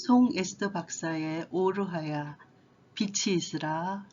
송 에스더 박사의 오르하야 빛이 있으라.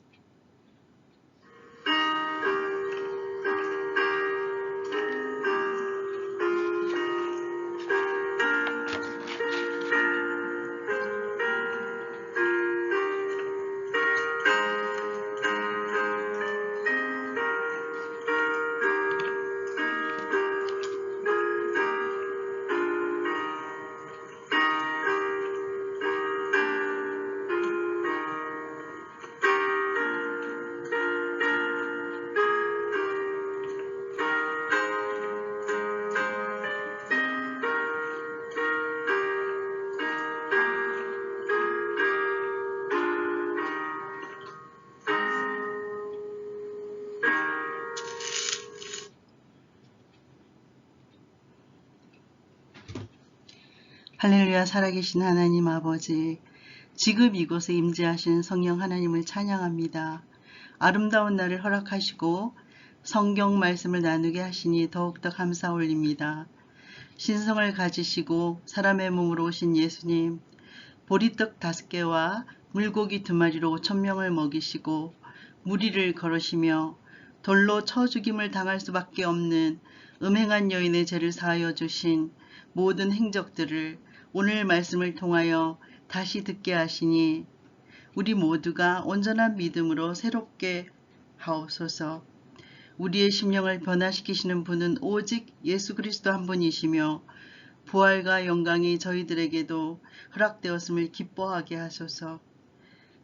할렐루야. 살아계신 하나님 아버지, 지금 이곳에 임재하신 성령 하나님을 찬양합니다. 아름다운 날을 허락하시고 성경 말씀을 나누게 하시니 더욱더 감사 올립니다. 신성을 가지시고 사람의 몸으로 오신 예수님, 보리떡 5개와 물고기 2마리로 1000명을 먹이시고 무리를 걸으시며 돌로 쳐 죽임을 당할 수밖에 없는 음행한 여인의 죄를 사하여 주신 모든 행적들을 오늘 말씀을 통하여 다시 듣게 하시니 우리 모두가 온전한 믿음으로 새롭게 하옵소서. 우리의 심령을 변화시키시는 분은 오직 예수 그리스도 한 분이시며 부활과 영광이 저희들에게도 허락되었음을 기뻐하게 하소서.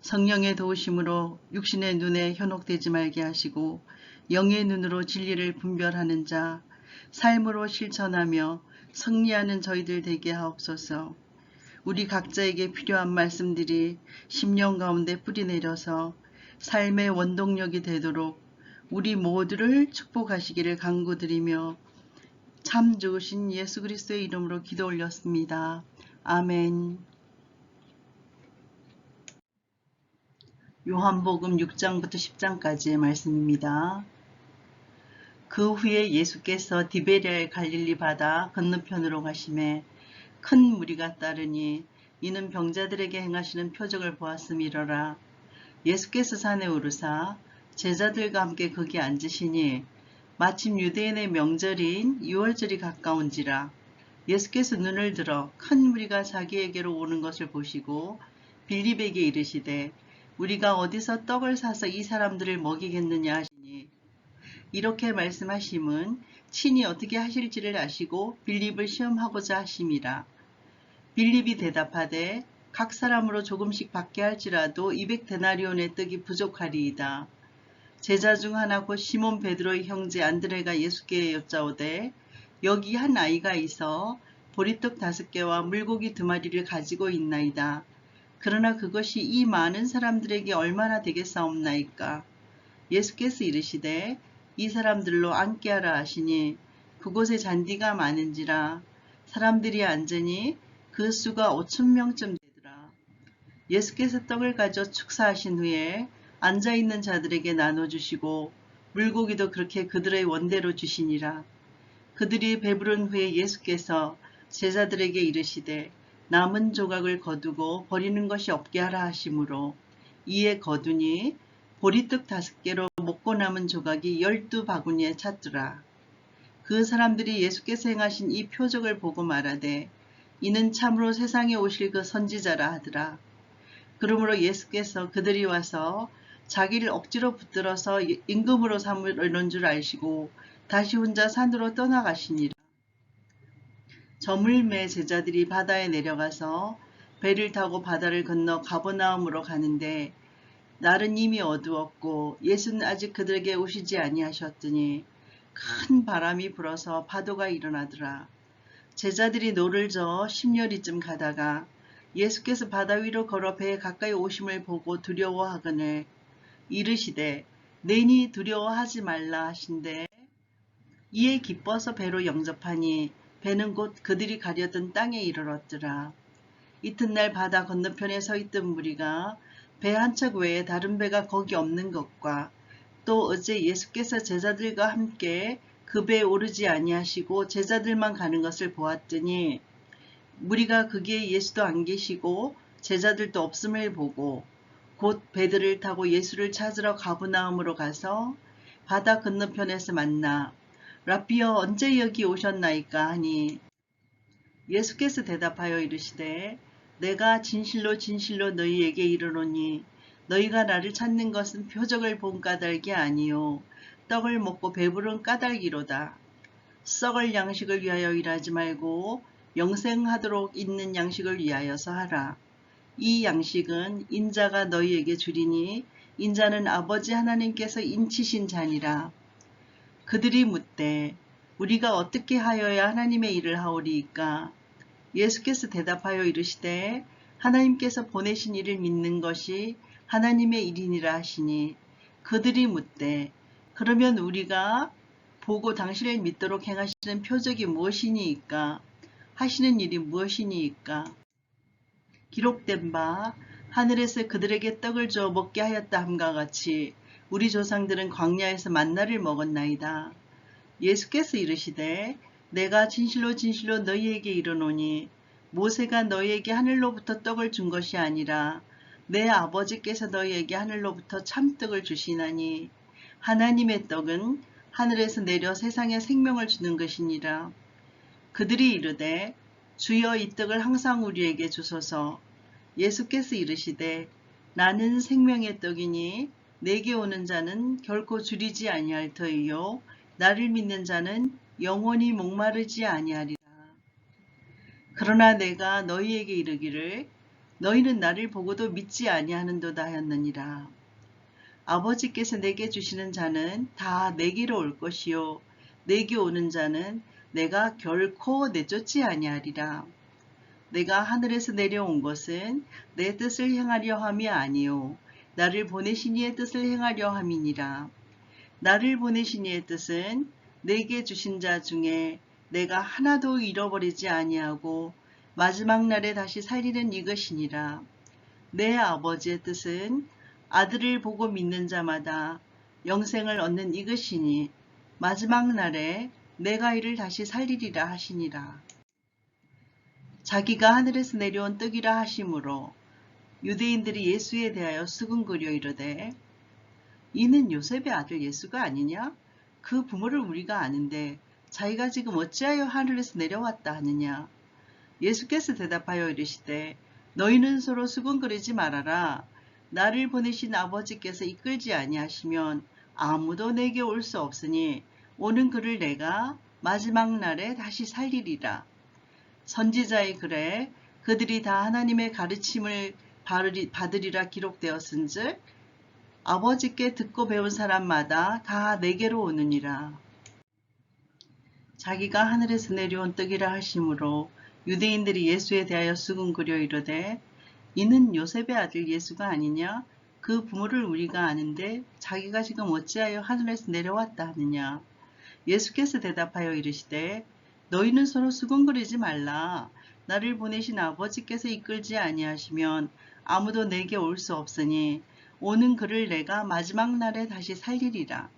성령의 도우심으로 육신의 눈에 현혹되지 말게 하시고 영의 눈으로 진리를 분별하는 자, 삶으로 실천하며 승리하는 저희들 되게 하옵소서. 우리 각자에게 필요한 말씀들이 심령 가운데 뿌리내려서 삶의 원동력이 되도록 우리 모두를 축복하시기를 간구드리며 참 좋으신 예수 그리스도의 이름으로 기도 올렸습니다. 아멘. 요한복음 6장부터 10장까지의 말씀입니다. 그 후에 예수께서 디베랴의 갈릴리 바다 건너편으로 가시매 큰 무리가 따르니 이는 병자들에게 행하시는 표적을 보았음이러라. 예수께서 산에 오르사 제자들과 함께 거기 앉으시니 마침 유대인의 명절인 유월절이 가까운지라. 예수께서 눈을 들어 큰 무리가 자기에게로 오는 것을 보시고 빌립에게 이르시되 우리가 어디서 떡을 사서 이 사람들을 먹이겠느냐 하시니 이렇게 말씀하심은 친히 어떻게 하실지를 아시고 빌립을 시험하고자 하심이라. 빌립이 대답하되 각 사람으로 조금씩 받게 할지라도 200데나리온의 떡이 부족하리이다. 제자 중 하나 곧 시몬 베드로의 형제 안드레가 예수께 여짜오되 여기 한 아이가 있어 보리떡 5개와 물고기 2마리를 가지고 있나이다. 그러나 그것이 이 많은 사람들에게 얼마나 되겠사옵나이까. 예수께서 이르시되 이 사람들로 앉게 하라 하시니 그곳에 잔디가 많은지라 사람들이 앉으니 그 수가 5,000명쯤 되더라. 예수께서 떡을 가져 축사하신 후에 앉아있는 자들에게 나눠주시고 물고기도 그렇게 그들의 원대로 주시니라. 그들이 배부른 후에 예수께서 제자들에게 이르시되 남은 조각을 거두고 버리는 것이 없게 하라 하시므로 이에 거두니 보리떡 5개로 먹고 남은 조각이 12바구니에 찼더라. 그 사람들이 예수께서 행하신 이 표적을 보고 말하되 이는 참으로 세상에 오실 그 선지자라 하더라. 그러므로 예수께서 그들이 와서 자기를 억지로 붙들어서 임금으로 삼으려는 줄 아시고 다시 혼자 산으로 떠나가시니라. 저물매 제자들이 바다에 내려가서 배를 타고 바다를 건너 가버나움으로 가는데 날은 이미 어두웠고 예수는 아직 그들에게 오시지 아니하셨더니 큰 바람이 불어서 파도가 일어나더라. 제자들이 노를 저어 10여리쯤 가다가 예수께서 바다 위로 걸어 배에 가까이 오심을 보고 두려워하거늘 이르시되 내니 두려워하지 말라 하신대 이에 기뻐서 배로 영접하니 배는 곧 그들이 가려던 땅에 이르렀더라. 이튿날 바다 건너편에 서 있던 무리가 배 한 척 외에 다른 배가 거기 없는 것과 또 어제 예수께서 제자들과 함께 그 배에 오르지 아니하시고 제자들만 가는 것을 보았더니 무리가 거기에 예수도 안 계시고 제자들도 없음을 보고 곧 배들을 타고 예수를 찾으러 가브나움으로 가서 바다 건너편에서 만나 라비어 언제 여기 오셨나이까 하니 예수께서 대답하여 이르시되 내가 진실로 진실로 너희에게 이르노니 너희가 나를 찾는 것은 표적을 본 까닭이 아니요 떡을 먹고 배부른 까닭이로다. 썩을 양식을 위하여 일하지 말고 영생하도록 있는 양식을 위하여서 하라. 이 양식은 인자가 너희에게 주리니 인자는 아버지 하나님께서 인치신 자니라. 그들이 묻되 우리가 어떻게 하여야 하나님의 일을 하오리이까? 예수께서 대답하여 이르시되 하나님께서 보내신 이를 믿는 것이 하나님의 일이니라 하시니 그들이 묻되 그러면 우리가 보고 당신을 믿도록 행하시는 표적이 무엇이니이까? 하시는 일이 무엇이니이까? 기록된 바 하늘에서 그들에게 떡을 주어 먹게 하였다 함과 같이 우리 조상들은 광야에서 만나를 먹었나이다. 예수께서 이르시되 내가 진실로 진실로 너희에게 이르노니 모세가 너희에게 하늘로부터 떡을 준 것이 아니라 내 아버지께서 너희에게 하늘로부터 참떡을 주시나니 하나님의 떡은 하늘에서 내려 세상에 생명을 주는 것이니라. 그들이 이르되 주여 이 떡을 항상 우리에게 주소서. 예수께서 이르시되 나는 생명의 떡이니 내게 오는 자는 결코 줄이지 아니할 터이요 나를 믿는 자는 영원히 목마르지 아니하리라. 그러나 내가 너희에게 이르기를 너희는 나를 보고도 믿지 아니하는도다 하였느니라. 아버지께서 내게 주시는 자는 다 내게로 올 것이요 내게 오는 자는 내가 결코 내쫓지 아니하리라. 내가 하늘에서 내려온 것은 내 뜻을 행하려 함이 아니요 나를 보내신 이의 뜻을 행하려 함이니라. 나를 보내신 이의 뜻은 내게 주신 자 중에 내가 하나도 잃어버리지 아니하고 마지막 날에 다시 살리는 이것이니라. 내 아버지의 뜻은 아들을 보고 믿는 자마다 영생을 얻는 이것이니 마지막 날에 내가 이를 다시 살리리라 하시니라. 자기가 하늘에서 내려온 떡이라 하심으로 유대인들이 예수에 대하여 수군거려 이르되 이는 요셉의 아들 예수가 아니냐? 그 부모를 우리가 아는데 자기가 지금 어찌하여 하늘에서 내려왔다 하느냐? 예수께서 대답하여 이르시되 너희는 서로 수군거리지 말아라. 나를 보내신 아버지께서 이끌지 아니하시면 아무도 내게 올 수 없으니 오는 그를 내가 마지막 날에 다시 살리리라. 선지자의 글에 그들이 다 하나님의 가르침을 받으리라 기록되었은즉 아버지께 듣고 배운 사람마다 다 내게로 오느니라. 자기가 하늘에서 내려온 떡이라 하심으로 유대인들이 예수에 대하여 수군거려 이르되 이는 요셉의 아들 예수가 아니냐? 그 부모를 우리가 아는데 자기가 지금 어찌하여 하늘에서 내려왔다 하느냐? 예수께서 대답하여 이르시되 너희는 서로 수군거리지 말라. 나를 보내신 아버지께서 이끌지 아니하시면 아무도 내게 올 수 없으니 오는 그를 내가 마지막 날에 다시 살리리라.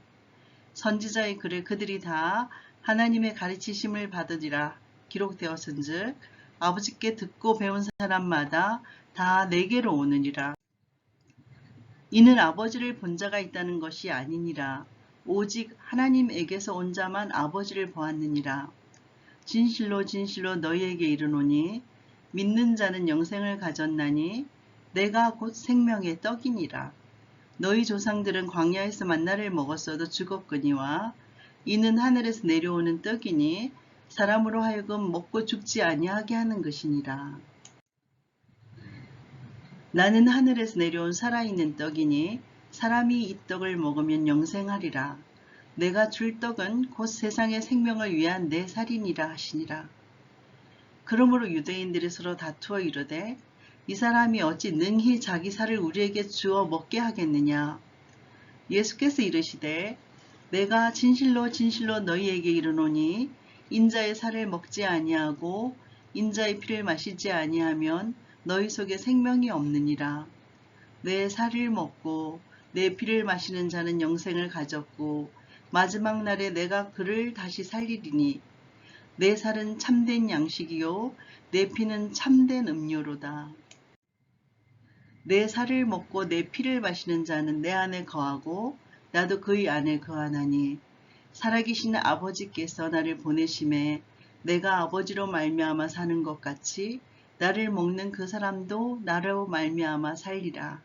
선지자의 글에 그들이 다 하나님의 가르치심을 받으리라 기록되었은즉 아버지께 듣고 배운 사람마다 다 내게로 오느니라. 이는 아버지를 본 자가 있다는 것이 아니니라. 오직 하나님에게서 온 자만 아버지를 보았느니라. 진실로 진실로 너희에게 이르노니 믿는 자는 영생을 가졌나니 내가 곧 생명의 떡이니라. 너희 조상들은 광야에서 만나를 먹었어도 죽었거니와 이는 하늘에서 내려오는 떡이니 사람으로 하여금 먹고 죽지 아니하게 하는 것이니라. 나는 하늘에서 내려온 살아있는 떡이니 사람이 이 떡을 먹으면 영생하리라. 내가 줄 떡은 곧 세상의 생명을 위한 내 살이니라 하시니라. 그러므로 유대인들이 서로 다투어 이르되 이 사람이 어찌 능히 자기 살을 우리에게 주어 먹게 하겠느냐. 예수께서 이르시되 내가 진실로 진실로 너희에게 이르노니 인자의 살을 먹지 아니하고 인자의 피를 마시지 아니하면 너희 속에 생명이 없느니라. 내 살을 먹고 내 피를 마시는 자는 영생을 가졌고 마지막 날에 내가 그를 다시 살리리니 내 살은 참된 양식이요 내 피는 참된 음료로다. 내 살을 먹고 내 피를 마시는 자는 내 안에 거하고 나도 그의 안에 거하나니 살아계신 아버지께서 나를 보내심에 내가 아버지로 말미암아 사는 것 같이 나를 먹는 그 사람도 나로 말미암아 살리라.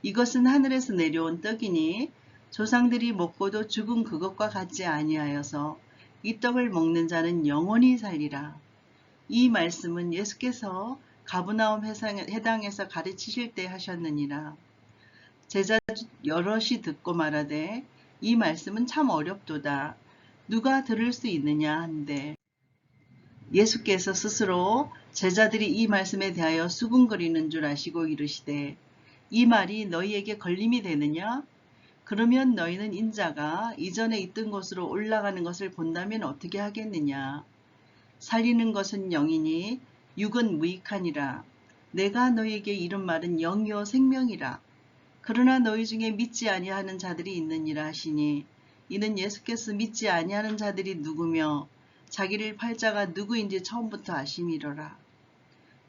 이것은 하늘에서 내려온 떡이니 조상들이 먹고도 죽은 그것과 같지 아니하여서 이 떡을 먹는 자는 영원히 살리라. 이 말씀은 예수께서 가브나움 해당에서 가르치실 때 하셨느니라. 제자 여럿이 듣고 말하되 이 말씀은 참 어렵도다. 누가 들을 수 있느냐 한데 예수께서 스스로 제자들이 이 말씀에 대하여 수군거리는 줄 아시고 이르시되 이 말이 너희에게 걸림이 되느냐? 그러면 너희는 인자가 이전에 있던 곳으로 올라가는 것을 본다면 어떻게 하겠느냐? 살리는 것은 영이니 육은 무익하니라. 내가 너희에게 이른 말은 영이요 생명이라. 그러나 너희 중에 믿지 아니하는 자들이 있느니라 하시니 이는 예수께서 믿지 아니하는 자들이 누구며 자기를 팔 자가 누구인지 처음부터 아심이로라.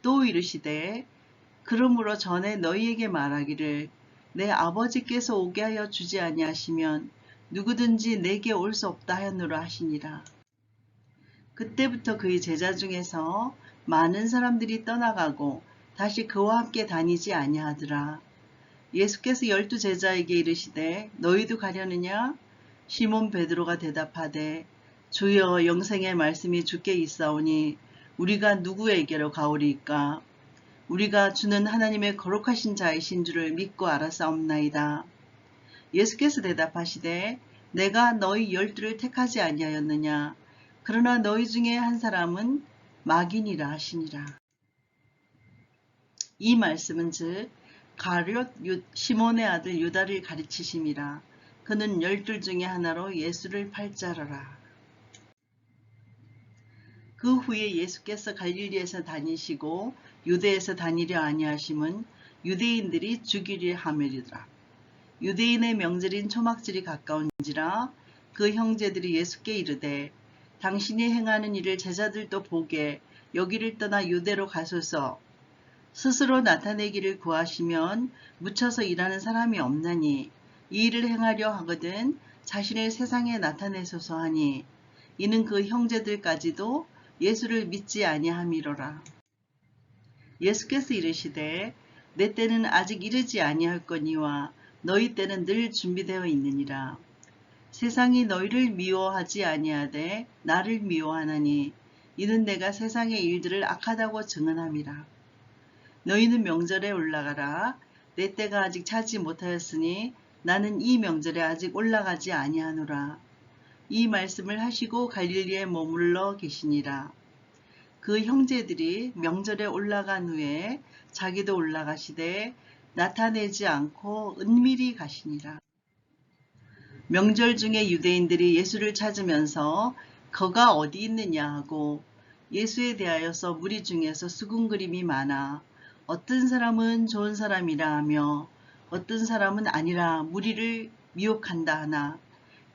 또 이르시되 그러므로 전에 너희에게 말하기를 내 아버지께서 오게 하여 주지 아니하시면 누구든지 내게 올 수 없다 하였노라 하시니라. 그때부터 그의 제자 중에서 많은 사람들이 떠나가고 다시 그와 함께 다니지 아니하더라. 예수께서 12 제자에게 이르시되 너희도 가려느냐? 시몬 베드로가 대답하되 주여 영생의 말씀이 주께 있사오니 우리가 누구에게로 가오리이까? 우리가 주는 하나님의 거룩하신 자이신 줄을 믿고 알았사옵나이다. 예수께서 대답하시되 내가 너희 12를 택하지 아니하였느냐? 그러나 너희 중에 한 사람은 마귀니라 하시니라. 이 말씀은 즉 가룟 시몬의 아들 유다를 가르치심이라. 그는 12 중에 하나로 예수를 팔 자라라. 그 후에 예수께서 갈릴리에서 다니시고 유대에서 다니려 아니하심은 유대인들이 죽이려 함이리라. 유대인의 명절인 초막절이 가까운지라 그 형제들이 예수께 이르되 당신이 행하는 일을 제자들도 보게 여기를 떠나 유대로 가소서. 스스로 나타내기를 구하시면 묻혀서 일하는 사람이 없나니 이 일을 행하려 하거든 자신을 세상에 나타내소서 하니 이는 그 형제들까지도 예수를 믿지 아니함이로라. 예수께서 이르시되 내 때는 아직 이르지 아니할거니와 너희 때는 늘 준비되어 있느니라. 세상이 너희를 미워하지 아니하되 나를 미워하나니 이는 내가 세상의 일들을 악하다고 증언함이라. 너희는 명절에 올라가라. 내 때가 아직 차지 못하였으니 나는 이 명절에 아직 올라가지 아니하노라. 이 말씀을 하시고 갈릴리에 머물러 계시니라. 그 형제들이 명절에 올라간 후에 자기도 올라가시되 나타내지 않고 은밀히 가시니라. 명절 중에 유대인들이 예수를 찾으면서 그가 어디 있느냐 하고 예수에 대하여서 무리 중에서 수군거림이 많아 어떤 사람은 좋은 사람이라 하며 어떤 사람은 아니라 무리를 미혹한다 하나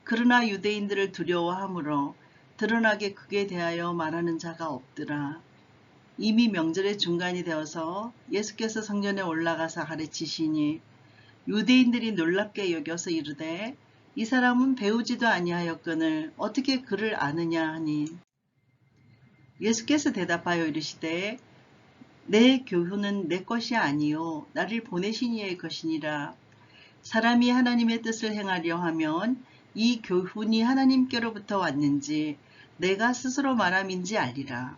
그러나 유대인들을 두려워하므로 드러나게 그에 대하여 말하는 자가 없더라. 이미 명절의 중간이 되어서 예수께서 성전에 올라가서 가르치시니 유대인들이 놀랍게 여겨서 이르되 이 사람은 배우지도 아니하였거늘 어떻게 그를 아느냐 하니 예수께서 대답하여 이르시되 내 교훈은 내 것이 아니요 나를 보내신 이의 것이니라. 사람이 하나님의 뜻을 행하려 하면 이 교훈이 하나님께로부터 왔는지 내가 스스로 말함인지 알리라.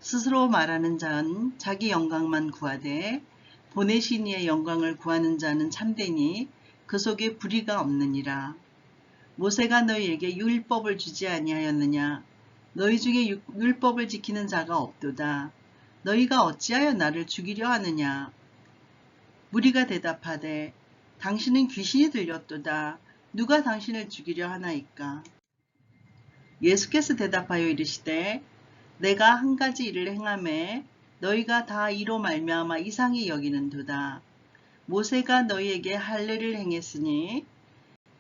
스스로 말하는 자는 자기 영광만 구하되 보내신 이의 영광을 구하는 자는 참되니 그 속에 불의가 없느니라. 모세가 너희에게 율법을 주지 아니하였느냐? 너희 중에 율법을 지키는 자가 없도다. 너희가 어찌하여 나를 죽이려 하느냐? 무리가 대답하되 당신은 귀신이 들렸도다. 누가 당신을 죽이려 하나이까? 예수께서 대답하여 이르시되 내가 한 가지 일을 행하매 너희가 다 이로 말미암아 이상히 여기는도다. 모세가 너희에게 할례를 행했으니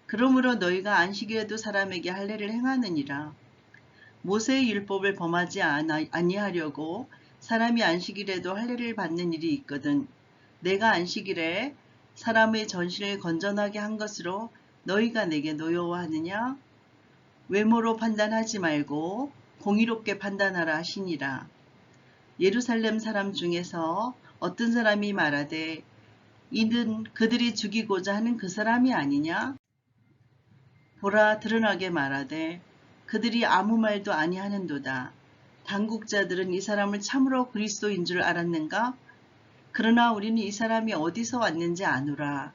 그러므로 너희가 안식일에도 사람에게 할례를 행하느니라. 모세의 율법을 범하지 아니하려고 사람이 안식일에도 할례를 받는 일이 있거든. 내가 안식일에 사람의 전신을 건전하게 한 것으로 너희가 내게 노여워하느냐? 외모로 판단하지 말고 공의롭게 판단하라 하시니라. 예루살렘 사람 중에서 어떤 사람이 말하되 이는 그들이 죽이고자 하는 그 사람이 아니냐? 보라, 드러나게 말하되 그들이 아무 말도 아니하는도다. 당국자들은 이 사람을 참으로 그리스도인 줄 알았는가? 그러나 우리는 이 사람이 어디서 왔는지 아노라.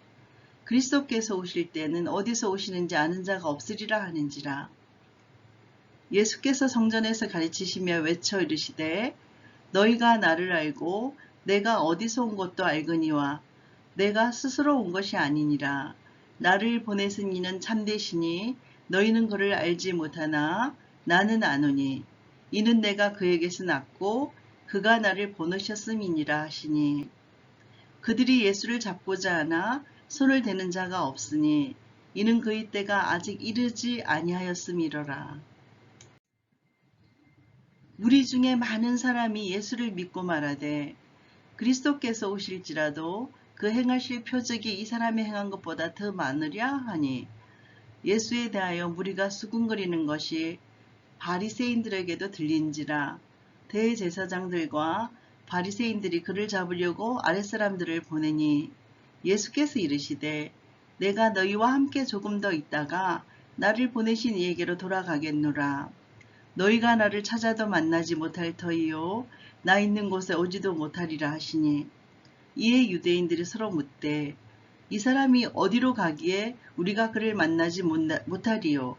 그리스도께서 오실 때는 어디서 오시는지 아는 자가 없으리라 하는지라. 예수께서 성전에서 가르치시며 외쳐 이르시되 너희가 나를 알고 내가 어디서 온 것도 알거니와 내가 스스로 온 것이 아니니라. 나를 보내신 이는 참되시니 너희는 그를 알지 못하나 나는 아노니 이는 내가 그에게서 났고 그가 나를 보내셨음이니라 하시니 그들이 예수를 잡고자 하나 손을 대는 자가 없으니 이는 그의 때가 아직 이르지 아니하였음이로라. 우리 중에 많은 사람이 예수를 믿고 말하되 그리스도께서 오실지라도 그 행하실 표적이 이 사람이 행한 것보다 더 많으랴 하니 예수에 대하여 무리가 수군거리는 것이 바리새인들에게도 들린지라. 대제사장들과 바리새인들이 그를 잡으려고 아랫사람들을 보내니 예수께서 이르시되 내가 너희와 함께 조금 더 있다가 나를 보내신 이에게로 돌아가겠노라. 너희가 나를 찾아도 만나지 못할 터이요 나 있는 곳에 오지도 못하리라 하시니 이에 유대인들이 서로 묻되 이 사람이 어디로 가기에 우리가 그를 만나지 못하리요?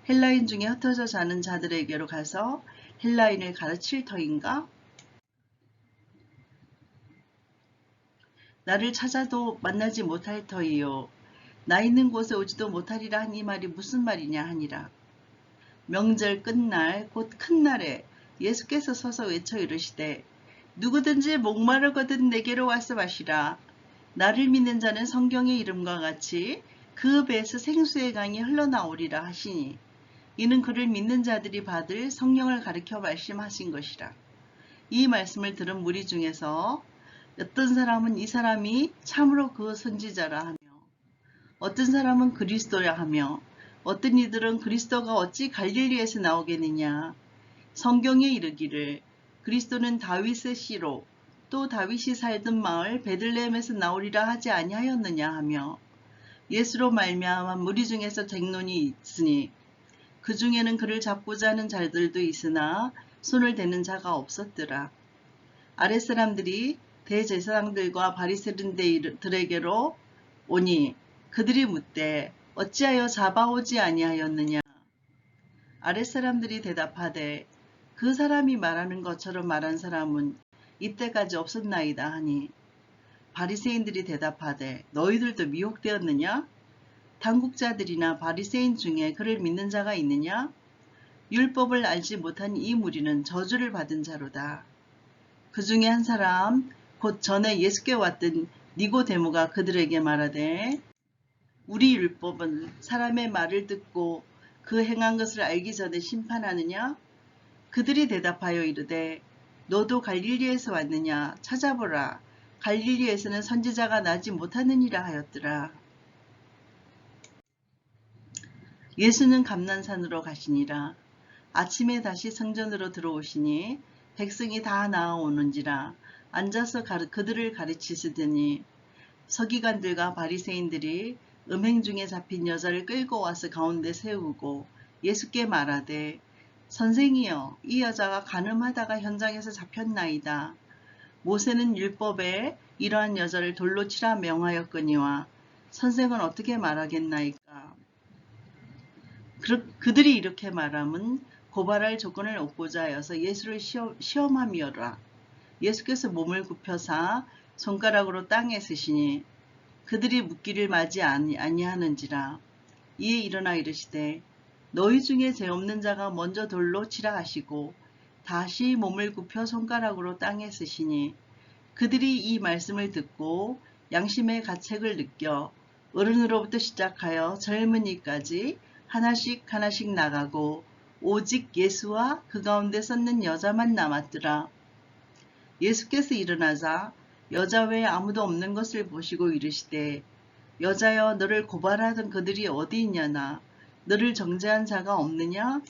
헬라인 중에 흩어져 사는 자들에게로 가서 헬라인을 가르칠 터인가? 나를 찾아도 만나지 못할 터이요 나 있는 곳에 오지도 못하리라 한 이 말이 무슨 말이냐 하니라. 명절 끝날 곧 큰 날에 예수께서 서서 외쳐 이르시되 누구든지 목마르거든 내게로 와서 마시라. 나를 믿는 자는 성경의 이름과 같이 그 배에서 생수의 강이 흘러나오리라 하시니 이는 그를 믿는 자들이 받을 성령을 가리켜 말씀하신 것이라. 이 말씀을 들은 무리 중에서 어떤 사람은 이 사람이 참으로 그 선지자라 하며 어떤 사람은 그리스도라 하며 어떤 이들은 그리스도가 어찌 갈릴리에서 나오겠느냐. 성경에 이르기를 그리스도는 다윗의 씨로 또 다윗이 살던 마을 베들레헴에서 나오리라 하지 아니하였느냐 하며 예수로 말미암아 무리 중에서 쟁론이 있으니 그 중에는 그를 잡고자 하는 자들도 있으나 손을 대는 자가 없었더라. 아랫사람들이 대제사장들과 바리새인들에게로 오니 그들이 묻되 어찌하여 잡아오지 아니하였느냐. 아랫사람들이 대답하되 그 사람이 말하는 것처럼 말한 사람은 이때까지 없었나이다 하니 바리새인들이 대답하되 너희들도 미혹되었느냐? 당국자들이나 바리새인 중에 그를 믿는 자가 있느냐? 율법을 알지 못한 이 무리는 저주를 받은 자로다. 그 중에 한 사람 곧 전에 예수께 왔던 니고데모가 그들에게 말하되 우리 율법은 사람의 말을 듣고 그 행한 것을 알기 전에 심판하느냐? 그들이 대답하여 이르되 너도 갈릴리에서 왔느냐? 찾아보라. 갈릴리에서는 선지자가 나지 못하느니라 하였더라. 예수는 감난산으로 가시니라. 아침에 다시 성전으로 들어오시니 백성이 다 나아오는지라 앉아서 그들을 가르치시더니 서기관들과 바리새인들이 음행 중에 잡힌 여자를 끌고 와서 가운데 세우고 예수께 말하되 선생이여 이 여자가 간음하다가 현장에서 잡혔나이다. 모세는 율법에 이러한 여자를 돌로 치라 명하였거니와 선생은 어떻게 말하겠나이까. 그들이 이렇게 말함은 고발할 조건을 얻고자 하여서 예수를 시험함이어라. 예수께서 몸을 굽혀사 손가락으로 땅에 쓰시니 그들이 묻기를 맞이 아니하는지라. 이에 일어나 이르시되 너희 중에 죄 없는 자가 먼저 돌로 치라 하시고 다시 몸을 굽혀 손가락으로 땅에 쓰시니 그들이 이 말씀을 듣고 양심의 가책을 느껴 어른으로부터 시작하여 젊은이까지 하나씩 하나씩 나가고 오직 예수와 그 가운데 섰는 여자만 남았더라. 예수께서 일어나사 여자 외에 아무도 없는 것을 보시고 이르시되 여자여 너를 고발하던 그들이 어디 있냐나 너를 정죄한 자가 없느냐?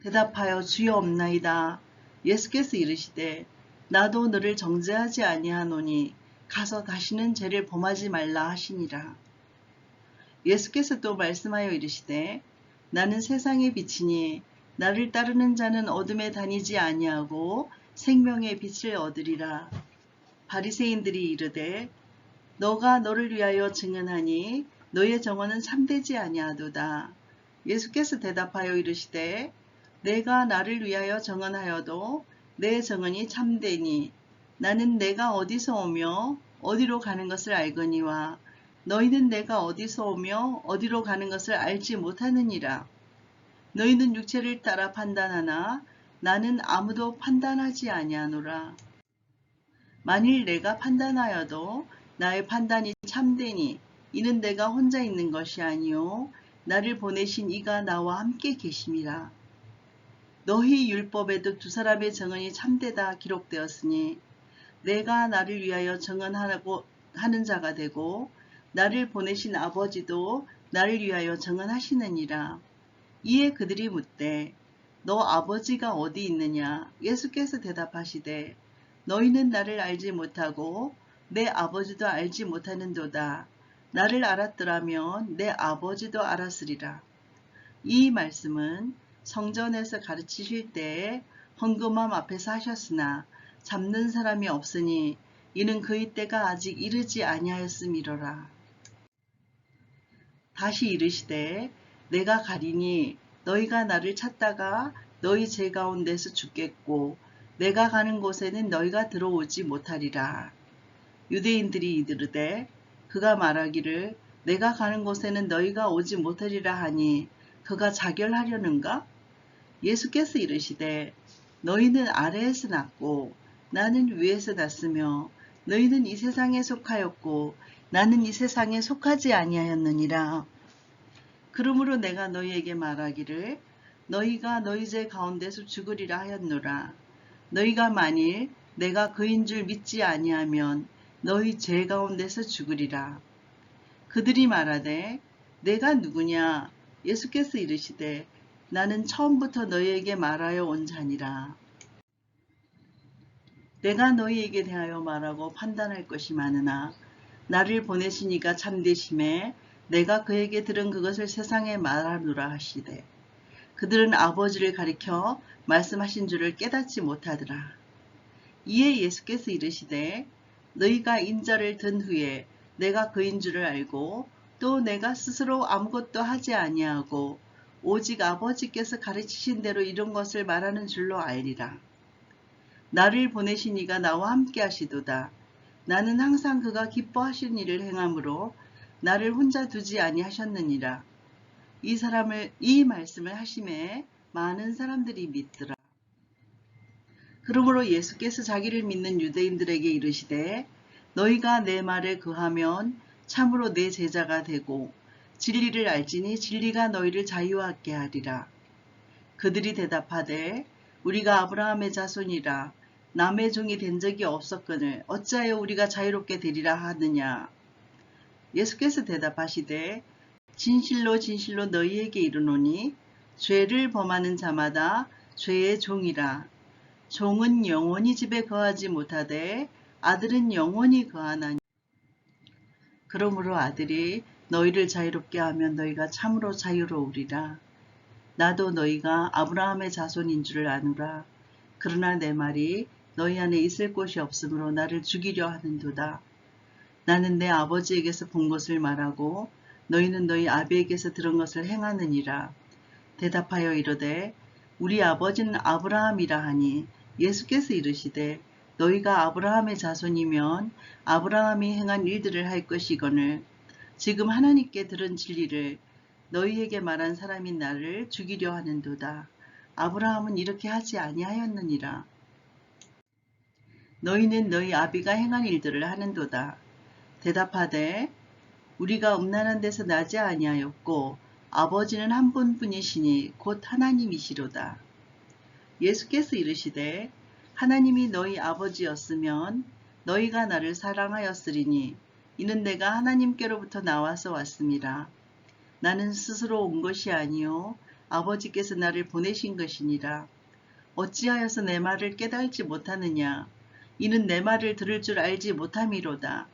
대답하여 주여 없나이다. 예수께서 이르시되 나도 너를 정죄하지 아니하노니 가서 다시는 죄를 범하지 말라 하시니라. 예수께서 또 말씀하여 이르시되 나는 세상의 빛이니 나를 따르는 자는 어둠에 다니지 아니하고 생명의 빛을 얻으리라. 바리새인들이 이르되 너가 너를 위하여 증언하니 너의 정언은 참되지 아니하도다. 예수께서 대답하여 이르시되 내가 나를 위하여 정언하여도 내 정언이 참되니 나는 내가 어디서 오며 어디로 가는 것을 알거니와 너희는 내가 어디서 오며 어디로 가는 것을 알지 못하느니라. 너희는 육체를 따라 판단하나 나는 아무도 판단하지 아니하노라. 만일 내가 판단하여도 나의 판단이 참되니 이는 내가 혼자 있는 것이 아니요 나를 보내신 이가 나와 함께 계심이라. 너희 율법에도 두 사람의 정언이 참되다 기록되었으니 내가 나를 위하여 정언하고 하는 자가 되고 나를 보내신 아버지도 나를 위하여 정언하시느니라. 이에 그들이 묻되 너 아버지가 어디 있느냐? 예수께서 대답하시되 너희는 나를 알지 못하고 내 아버지도 알지 못하는도다. 나를 알았더라면 내 아버지도 알았으리라. 이 말씀은 성전에서 가르치실 때에 헌금함 앞에서 하셨으나 잡는 사람이 없으니 이는 그의 때가 아직 이르지 아니하였음이로라. 다시 이르시되 내가 가리니 너희가 나를 찾다가 너희 제 가운데서 죽겠고 내가 가는 곳에는 너희가 들어오지 못하리라. 유대인들이 이르되 그가 말하기를 내가 가는 곳에는 너희가 오지 못하리라 하니 그가 자결하려는가? 예수께서 이르시되 너희는 아래에서 났고 나는 위에서 났으며 너희는 이 세상에 속하였고 나는 이 세상에 속하지 아니하였느니라. 그러므로 내가 너희에게 말하기를 너희가 너희 제 가운데서 죽으리라 하였노라. 너희가 만일 내가 그인 줄 믿지 아니하면 너희 죄 가운데서 죽으리라. 그들이 말하되 내가 누구냐? 예수께서 이르시되 나는 처음부터 너희에게 말하여 온 자니라. 내가 너희에게 대하여 말하고 판단할 것이 많으나 나를 보내신 이가 참되심에 내가 그에게 들은 그것을 세상에 말하노라 하시되 그들은 아버지를 가리켜 말씀하신 줄을 깨닫지 못하더라. 이에 예수께서 이르시되 너희가 인자를 든 후에 내가 그인 줄을 알고 또 내가 스스로 아무것도 하지 아니하고 오직 아버지께서 가르치신 대로 이런 것을 말하는 줄로 알리라. 나를 보내신 이가 나와 함께 하시도다. 나는 항상 그가 기뻐하신 일을 행함으로 나를 혼자 두지 아니하셨느니라. 이 말씀을 하심에 많은 사람들이 믿더라. 그러므로 예수께서 자기를 믿는 유대인들에게 이르시되 너희가 내 말에 거하면 참으로 내 제자가 되고 진리를 알지니 진리가 너희를 자유하게 하리라. 그들이 대답하되 우리가 아브라함의 자손이라 남의 종이 된 적이 없었거늘 어찌하여 우리가 자유롭게 되리라 하느냐. 예수께서 대답하시되 진실로 진실로 너희에게 이르노니 죄를 범하는 자마다 죄의 종이라. 종은 영원히 집에 거하지 못하되 아들은 영원히 거하나니. 그러므로 아들이 너희를 자유롭게 하면 너희가 참으로 자유로우리라. 나도 너희가 아브라함의 자손인 줄을 아노라. 그러나 내 말이 너희 안에 있을 곳이 없으므로 나를 죽이려 하는도다. 나는 내 아버지에게서 본 것을 말하고 너희는 너희 아비에게서 들은 것을 행하느니라. 대답하여 이르되 우리 아버지는 아브라함이라 하니 예수께서 이르시되 너희가 아브라함의 자손이면 아브라함이 행한 일들을 할 것이거늘 지금 하나님께 들은 진리를 너희에게 말한 사람인 나를 죽이려 하는도다. 아브라함은 이렇게 하지 아니하였느니라. 너희는 너희 아비가 행한 일들을 하는도다. 대답하되 우리가 음란한 데서 나지 아니하였고 아버지는 한 분뿐이시니 곧 하나님이시로다. 예수께서 이르시되 하나님이 너희 아버지였으면 너희가 나를 사랑하였으리니 이는 내가 하나님께로부터 나와서 왔음이라. 나는 스스로 온 것이 아니요 아버지께서 나를 보내신 것이니라. 어찌하여서 내 말을 깨달지 못하느냐. 이는 내 말을 들을 줄 알지 못함이로다.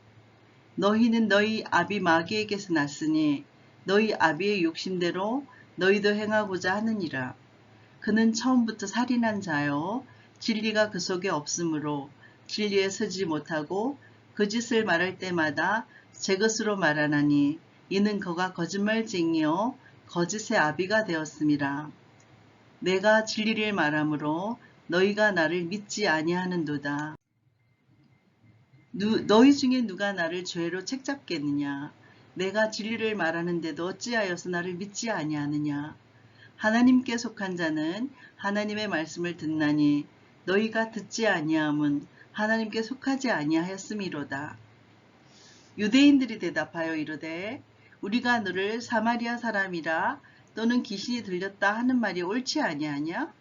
너희는 너희 아비 마귀에게서 났으니 너희 아비의 욕심대로 너희도 행하고자 하느니라. 그는 처음부터 살인한 자요 진리가 그 속에 없으므로 진리에 서지 못하고 거짓을 말할 때마다 제 것으로 말하나니 이는 그가 거짓말쟁이요 거짓의 아비가 되었음이라. 내가 진리를 말하므로 너희가 나를 믿지 아니하는도다. 너희 중에 누가 나를 죄로 책잡겠느냐. 내가 진리를 말하는데도 어찌하여서 나를 믿지 아니하느냐. 하나님께 속한 자는 하나님의 말씀을 듣나니 너희가 듣지 아니함은 하나님께 속하지 아니하였음이로다. 유대인들이 대답하여 이르되 우리가 너를 사마리아 사람이라 또는 귀신이 들렸다 하는 말이 옳지 아니하냐?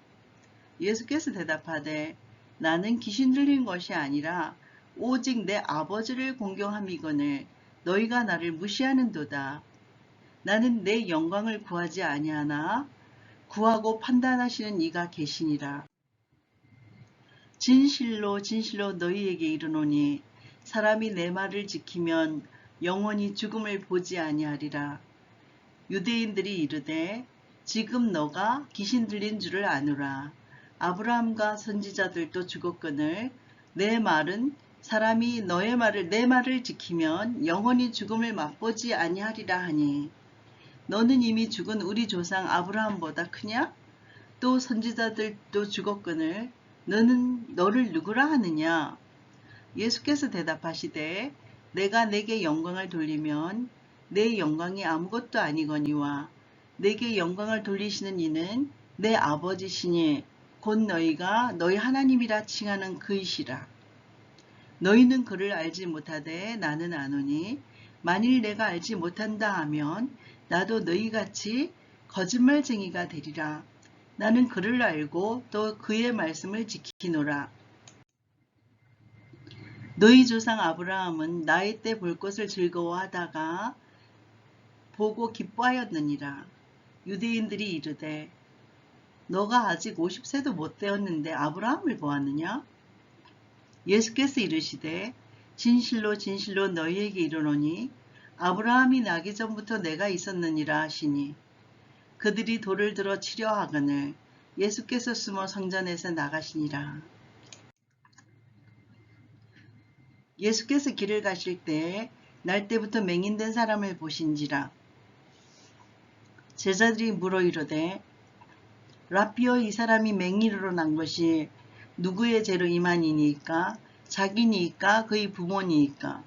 예수께서 대답하되 나는 귀신 들린 것이 아니라 오직 내 아버지를 공경함이거늘 너희가 나를 무시하는도다. 나는 내 영광을 구하지 아니하나 구하고 판단하시는 이가 계시니라. 진실로 진실로 너희에게 이르노니 사람이 내 말을 지키면 영원히 죽음을 보지 아니하리라. 유대인들이 이르되 지금 너가 귀신 들린 줄을 아노라. 아브라함과 선지자들도 죽었거늘 내 말은 사람이 내 말을 지키면 영원히 죽음을 맛보지 아니하리라 하니 너는 이미 죽은 우리 조상 아브라함보다 크냐? 또 선지자들도 죽었거늘 너는 너를 누구라 하느냐? 예수께서 대답하시되 내가 내게 영광을 돌리면 내 영광이 아무것도 아니거니와 내게 영광을 돌리시는 이는 내 아버지시니 곧 너희가 너희 하나님이라 칭하는 그이시라. 너희는 그를 알지 못하되 나는 아노니 만일 내가 알지 못한다 하면 나도 너희같이 거짓말쟁이가 되리라. 나는 그를 알고 또 그의 말씀을 지키노라. 너희 조상 아브라함은 나이 때 볼 것을 즐거워하다가 보고 기뻐하였느니라. 유대인들이 이르되 너가 아직 50세도 못 되었는데 아브라함을 보았느냐? 예수께서 이르시되 진실로 진실로 너희에게 이르노니 아브라함이 나기 전부터 내가 있었느니라 하시니 그들이 돌을 들어 치려 하거늘 예수께서 숨어 성전에서 나가시니라. 예수께서 길을 가실 때에 날 때부터 맹인된 사람을 보신지라. 제자들이 물어 이르되 라삐여 이 사람이 맹인으로 난 것이 누구의 죄로 임하니이까 자기니이까 그의 부모니이까.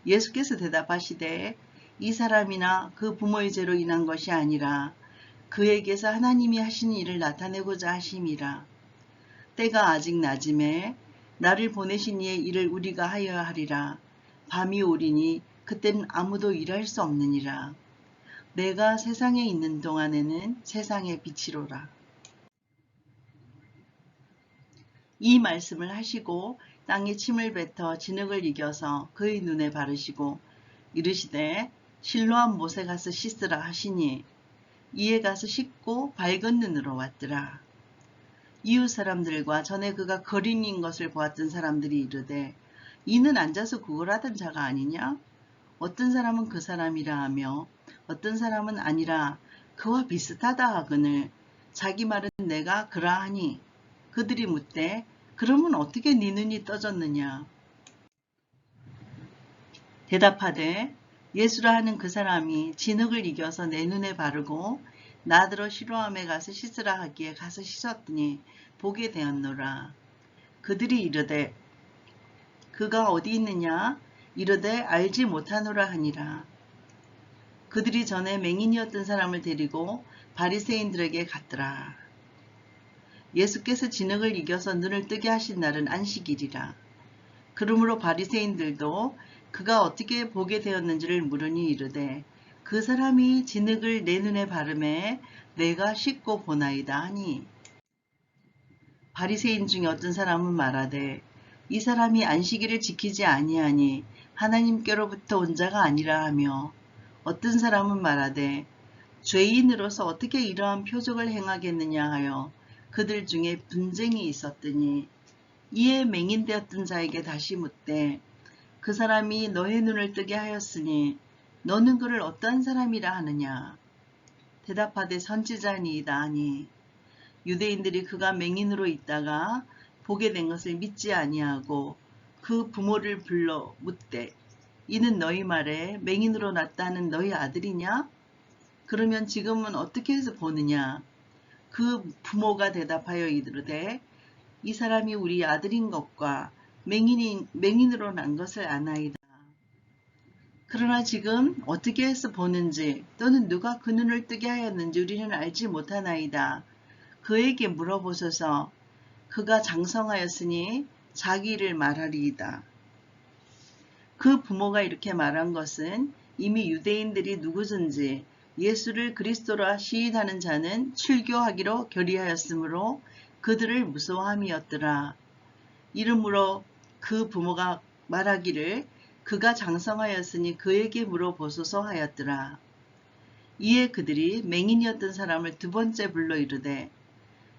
예수께서 대답하시되 이 사람이나 그 부모의 죄로 인한 것이 아니라 그에게서 하나님이 하신 일을 나타내고자 하심이라. 때가 아직 낮음에 나를 보내신 이의 일을 우리가 하여야 하리라. 밤이 오리니 그때는 아무도 일할 수 없느니라. 내가 세상에 있는 동안에는 세상의 빛이로라. 이 말씀을 하시고 땅에 침을 뱉어 진흙을 이겨서 그의 눈에 바르시고 이르시되 실로암 못에 가서 씻으라 하시니 이에 가서 씻고 밝은 눈으로 왔더라. 이웃 사람들과 전에 그가 거린인 것을 보았던 사람들이 이르되 이는 앉아서 구걸하던 자가 아니냐? 어떤 사람은 그 사람이라 하며 어떤 사람은 아니라 그와 비슷하다 하거늘 자기 말은 내가 그러하니 그들이 묻되 그러면 어떻게 네 눈이 떠졌느냐? 대답하되 예수라 하는 그 사람이 진흙을 이겨서 내 눈에 바르고 나더러 시로암에 가서 씻으라 하기에 가서 씻었더니 보게 되었노라. 그들이 이르되 그가 어디 있느냐? 이르되 알지 못하노라 하니라. 그들이 전에 맹인이었던 사람을 데리고 바리새인들에게 갔더라. 예수께서 진흙을 이겨서 눈을 뜨게 하신 날은 안식일이라. 그러므로 바리새인들도 그가 어떻게 보게 되었는지를 물으니 이르되 그 사람이 진흙을 내 눈에 바르매 내가 씻고 보나이다 하니 바리새인 중에 어떤 사람은 말하되 이 사람이 안식일을 지키지 아니하니 하나님께로부터 온 자가 아니라 하며 어떤 사람은 말하되 죄인으로서 어떻게 이러한 표적을 행하겠느냐 하여 그들 중에 분쟁이 있었더니 이에 맹인되었던 자에게 다시 묻되 그 사람이 너의 눈을 뜨게 하였으니 너는 그를 어떠한 사람이라 하느냐. 대답하되 선지자니이다 하니 유대인들이 그가 맹인으로 있다가 보게 된 것을 믿지 아니하고 그 부모를 불러 묻되 이는 너희 말에 맹인으로 났다는 너희 아들이냐? 그러면 지금은 어떻게 해서 보느냐? 그 부모가 대답하여 이르되 이 사람이 우리 아들인 것과 맹인으로 난 것을 아나이다. 그러나 지금 어떻게 해서 보는지 또는 누가 그 눈을 뜨게 하였는지 우리는 알지 못하나이다. 그에게 물어보소서. 그가 장성하였으니 자기 일을 말하리이다. 그 부모가 이렇게 말한 것은 이미 유대인들이 누구든지 예수를 그리스도라 시인하는 자는 출교하기로 결의하였으므로 그들을 무서워함이었더라. 이러므로 그 부모가 말하기를 그가 장성하였으니 그에게 물어보소서 하였더라. 이에 그들이 맹인이었던 사람을 두 번째 불러 이르되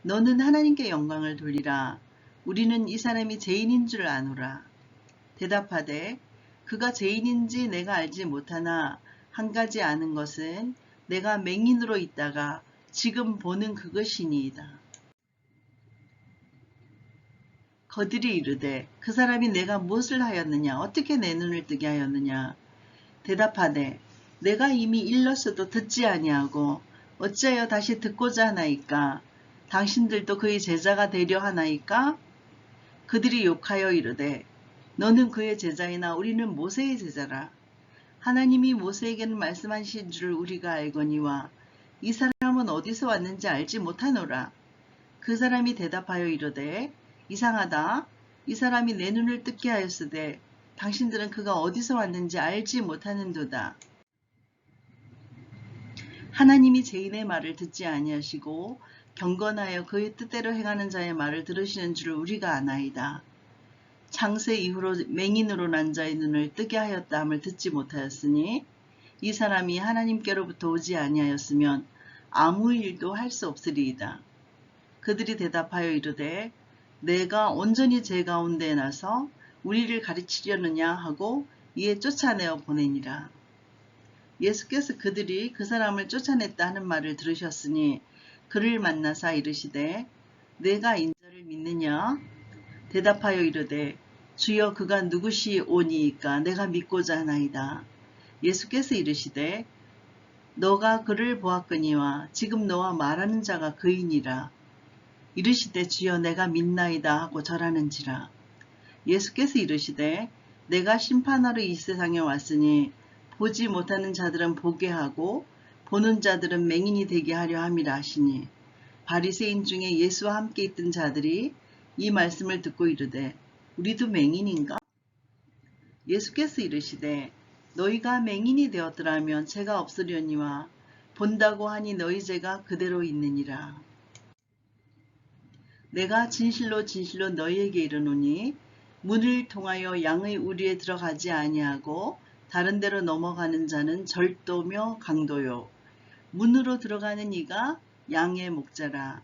너는 하나님께 영광을 돌리라. 우리는 이 사람이 죄인인 줄 아노라. 대답하되 그가 죄인인지 내가 알지 못하나 한 가지 아는 것은 내가 맹인으로 있다가 지금 보는 그것이니이다. 그들이 이르되 그 사람이 내가 무엇을 하였느냐 어떻게 내 눈을 뜨게 하였느냐. 대답하되 내가 이미 일렀어도 듣지 아니하고 어찌하여 다시 듣고자 하나이까. 당신들도 그의 제자가 되려 하나이까. 그들이 욕하여 이르되 너는 그의 제자이나 우리는 모세의 제자라. 하나님이 모세에게는 말씀하신 줄을 우리가 알거니와 이 사람은 어디서 왔는지 알지 못하노라. 그 사람이 대답하여 이르되 이상하다. 이 사람이 내 눈을 뜨게 하였으되 당신들은 그가 어디서 왔는지 알지 못하는도다. 하나님이 죄인의 말을 듣지 아니하시고 경건하여 그의 뜻대로 행하는 자의 말을 들으시는 줄을 우리가 아나이다. 창세 이후로 맹인으로 난 자의 눈을 뜨게 하였다 함을 듣지 못하였으니 이 사람이 하나님께로부터 오지 아니하였으면 아무 일도 할 수 없으리이다. 그들이 대답하여 이르되 내가 온전히 제 가운데에 나서 우리를 가르치려느냐 하고 이에 쫓아내어 보내니라. 예수께서 그들이 그 사람을 쫓아냈다 하는 말을 들으셨으니 그를 만나사 이르시되 내가 인자를 믿느냐? 대답하여 이르되 주여 그가 누구시오니이까 내가 믿고자 하나이다. 예수께서 이르시되 너가 그를 보았거니와 지금 너와 말하는 자가 그이니라. 이르시되 주여 내가 믿나이다 하고 절하는지라. 예수께서 이르시되 내가 심판하러 이 세상에 왔으니 보지 못하는 자들은 보게 하고 보는 자들은 맹인이 되게 하려 함이라 하시니 바리새인 중에 예수와 함께 있던 자들이 이 말씀을 듣고 이르되 우리도 맹인인가? 예수께서 이르시되 너희가 맹인이 되었더라면 죄가 없으려니와 본다고 하니 너희 죄가 그대로 있느니라. 내가 진실로 진실로 너희에게 이르노니 문을 통하여 양의 우리에 들어가지 아니하고 다른 데로 넘어가는 자는 절도며 강도요. 문으로 들어가는 이가 양의 목자라.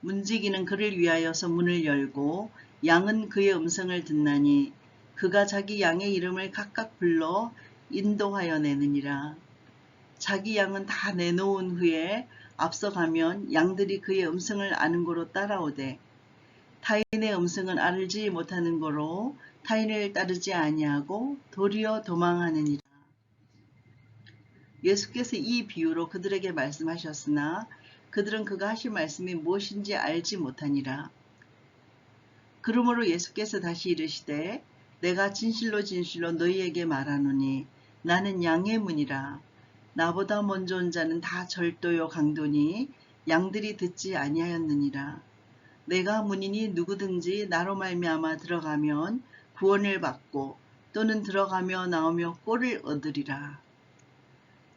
문지기는 그를 위하여서 문을 열고 양은 그의 음성을 듣나니 그가 자기 양의 이름을 각각 불러 인도하여 내느니라. 자기 양은 다 내놓은 후에 앞서가면 양들이 그의 음성을 아는 고로 따라오되 타인의 음성은 알지 못하는 고로 타인을 따르지 아니하고 도리어 도망하느니라. 예수께서 이 비유로 그들에게 말씀하셨으나 그들은 그가 하신 말씀이 무엇인지 알지 못하니라. 그러므로 예수께서 다시 이르시되 내가 진실로 진실로 너희에게 말하노니 나는 양의 문이라. 나보다 먼저 온 자는 다 절도요 강도니 양들이 듣지 아니하였느니라. 내가 문이니 누구든지 나로 말미암아 들어가면 구원을 받고 또는 들어가며 나오며 꼴을 얻으리라.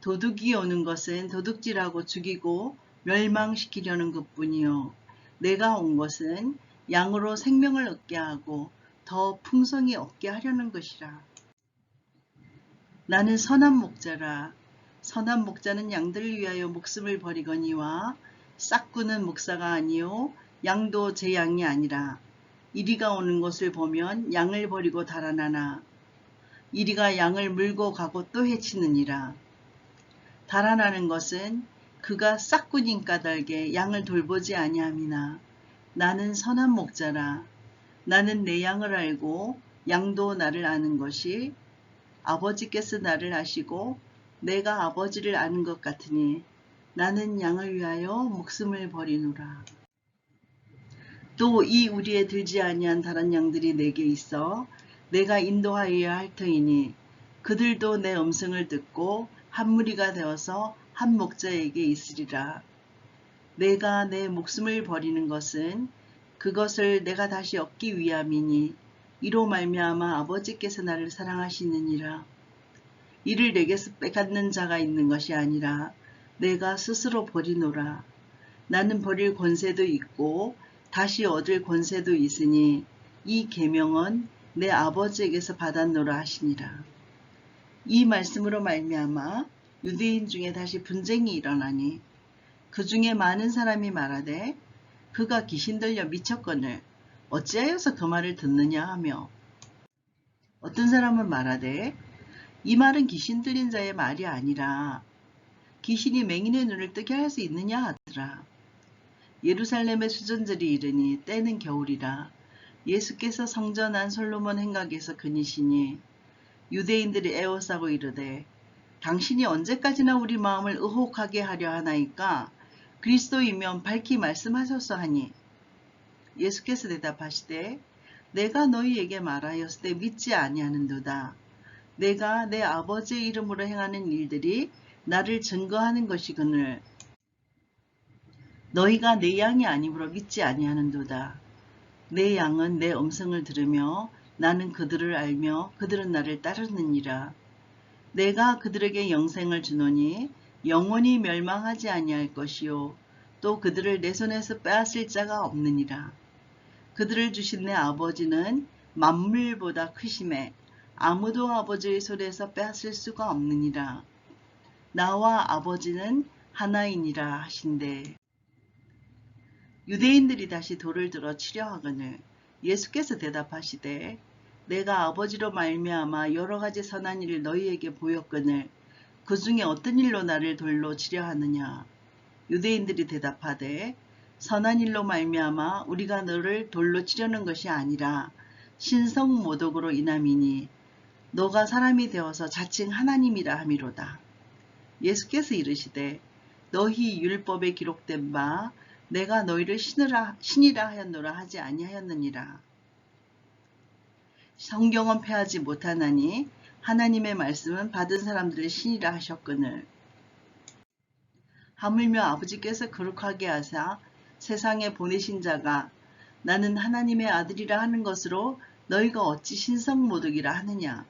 도둑이 오는 것은 도둑질하고 죽이고 멸망시키려는 것뿐이요. 내가 온 것은 양으로 생명을 얻게 하고 더 풍성히 얻게 하려는 것이라. 나는 선한 목자라. 선한 목자는 양들을 위하여 목숨을 버리거니와 싹구는 목사가 아니요 양도 제 양이 아니라. 이리가 오는 것을 보면 양을 버리고 달아나나 이리가 양을 물고 가고 또 해치느니라. 달아나는 것은 그가 싹꾼인 까닭에 양을 돌보지 아니함이나 나는 선한 목자라. 나는 내 양을 알고 양도 나를 아는 것이 아버지께서 나를 아시고 내가 아버지를 아는 것 같으니 나는 양을 위하여 목숨을 버리노라. 또 이 우리에 들지 아니한 다른 양들이 내게 있어 내가 인도하여야 할 터이니 그들도 내 음성을 듣고 한 무리가 되어서 한 목자에게 있으리라. 내가 내 목숨을 버리는 것은 그것을 내가 다시 얻기 위함이니 이로 말미암아 아버지께서 나를 사랑하시느니라. 이를 내게서 빼앗는 자가 있는 것이 아니라 내가 스스로 버리노라. 나는 버릴 권세도 있고 다시 얻을 권세도 있으니 이 계명은 내 아버지에게서 받았노라 하시니라. 이 말씀으로 말미암아 유대인 중에 다시 분쟁이 일어나니 그 중에 많은 사람이 말하되 그가 귀신 들려 미쳤거늘 어찌하여서 그 말을 듣느냐 하며 어떤 사람은 말하되 이 말은 귀신 들린 자의 말이 아니라 귀신이 맹인의 눈을 뜨게 할 수 있느냐 하더라. 예루살렘의 수전절이 이르니 때는 겨울이라. 예수께서 성전 안 솔로몬 행각에서 거니시니 유대인들이 애워싸고 이르되 당신이 언제까지나 우리 마음을 의혹하게 하려 하나이까 그리스도이면 밝히 말씀하소서 하니 예수께서 대답하시되 내가 너희에게 말하였을 때 믿지 아니하는도다. 내가 내 아버지의 이름으로 행하는 일들이 나를 증거하는 것이거늘 너희가 내 양이 아니므로 믿지 아니하는도다. 내 양은 내 음성을 들으며 나는 그들을 알며 그들은 나를 따르느니라. 내가 그들에게 영생을 주노니 영원히 멸망하지 아니할 것이요 또 그들을 내 손에서 빼앗을 자가 없느니라. 그들을 주신 내 아버지는 만물보다 크심에 아무도 아버지의 손에서 빼앗을 수가 없느니라. 나와 아버지는 하나이니라 하신대. 유대인들이 다시 돌을 들어 치려 하거늘 예수께서 대답하시되 내가 아버지로 말미암아 여러 가지 선한 일을 너희에게 보였거늘 그 중에 어떤 일로 나를 돌로 치려 하느냐. 유대인들이 대답하되 선한 일로 말미암아 우리가 너를 돌로 치려는 것이 아니라 신성모독으로 인함이니 너가 사람이 되어서 자칭 하나님이라 함이로다. 예수께서 이르시되 너희 율법에 기록된 바 내가 너희를 신이라 하였노라 하지 아니하였느니라. 성경은 패하지 못하나니 하나님의 말씀은 받은 사람들의 신이라 하셨거늘 하물며 아버지께서 거룩하게 하사 세상에 보내신 자가 나는 하나님의 아들이라 하는 것으로 너희가 어찌 신성모독이라 하느냐.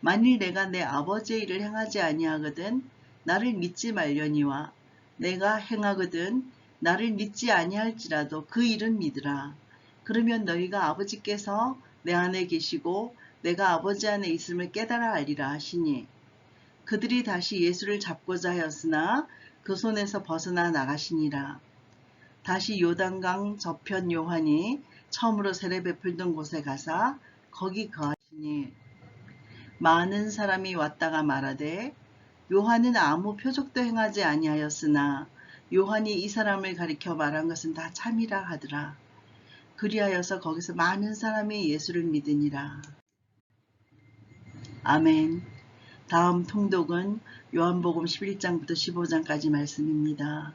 만일 내가 내 아버지의 일을 행하지 아니하거든 나를 믿지 말려니와 내가 행하거든 나를 믿지 아니할지라도 그 일은 믿으라. 그러면 너희가 아버지께서 내 안에 계시고 내가 아버지 안에 있음을 깨달아 알리라 하시니 그들이 다시 예수를 잡고자 하였으나 그 손에서 벗어나 나가시니라. 다시 요단강 저편 요한이 처음으로 세례 베풀던 곳에 가사 거기 거하시니 많은 사람이 왔다가 말하되 요한은 아무 표적도 행하지 아니하였으나 요한이 이 사람을 가리켜 말한 것은 다 참이라 하더라. 그리하여서 거기서 많은 사람이 예수를 믿으니라. 아멘. 다음 통독은 요한복음 11장부터 15장까지 말씀입니다.